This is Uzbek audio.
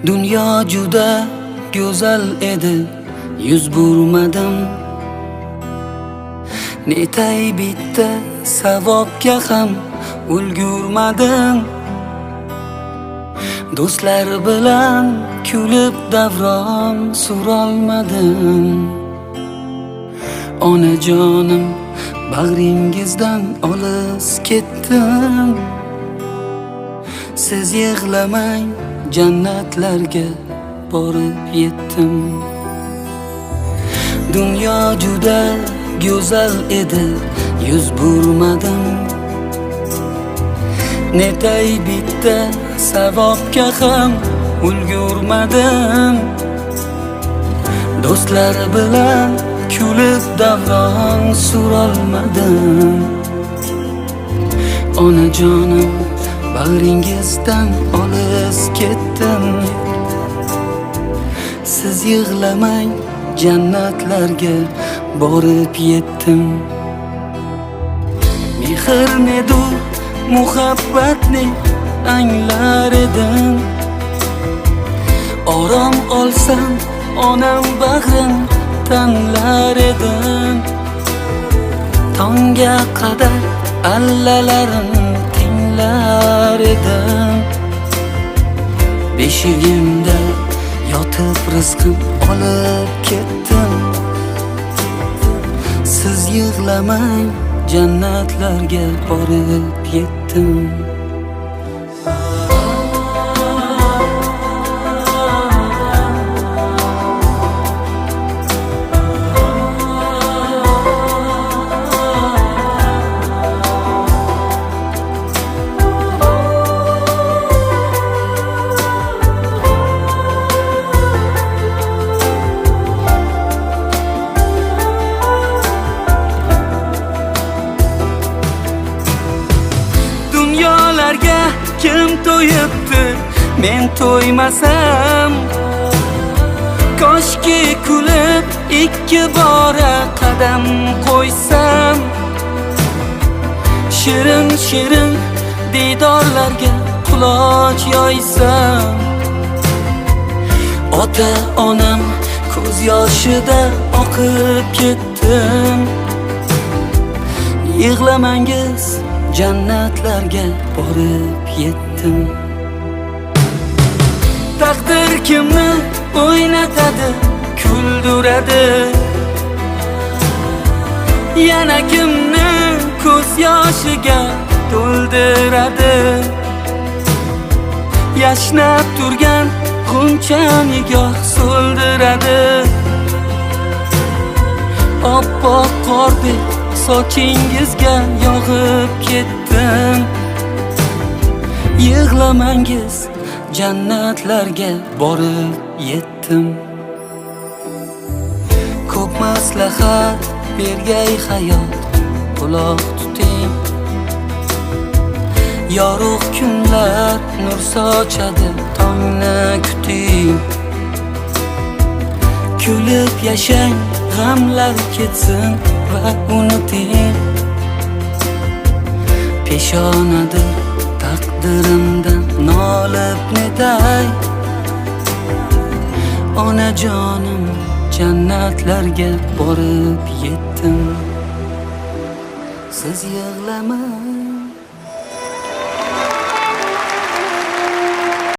Dunyo juda go'zal edi, yuz burmadim. Netay bitta savobga ham ulgurmadim. Do'stlar bilan kulib davron surolmadim. Onajonim, bag'ringizdan olis ketdim. Siz yig'lamang, jannatlarga borib yetdim. Dunyo juda go'zal edi, yuz burmadim. Netay bitta savobga ham ulgurmadim. Do'stlar bilan kulib davron surolmadim. Onajonim, bag'ringizdan olis ketdim. Siz yig'lamang, jannatlarga borib yetdim. Mehr nedu muhabbatni anglar edim. Orom olsam onam bag'rin tanlar edim. Tongga qadar allalarim tinglar edim. Beshigimda yotib rizqim olib ketdim. Siz yig'lamang, jannatlarga borib yetdim. Kim to'yibdi, men to'ymasam. Koshki kulib ikki bora qadam qo'ysam. Shirin shirin didorlarga quloch yoysam. Ota onam ko'z yoshida oqib ketdim. Yig'lamangiz, jannatlarga borib yetdim. Taqdir kimni o'ynatadi, kuldiradi. Yana kimni ko'z yoshiga to'ldiradi. Yashnab turgan g'uncha nigoh so'ldiradi. Oppoq qordek sochingizga yog'ib ketdim. Yig'lamangiz, jannatlarga borib yetdim. Ko'p maslahat bergay hayot, quloq tuting. Yorug' kunlar nur sochadi, tongni kuting. Kulib yashang, g'amlar ketsin va unuting. Peshonadir taqdirimdan nolib netay. Onajonim, jannatlarga borib yetdim. Siz yig'lamang,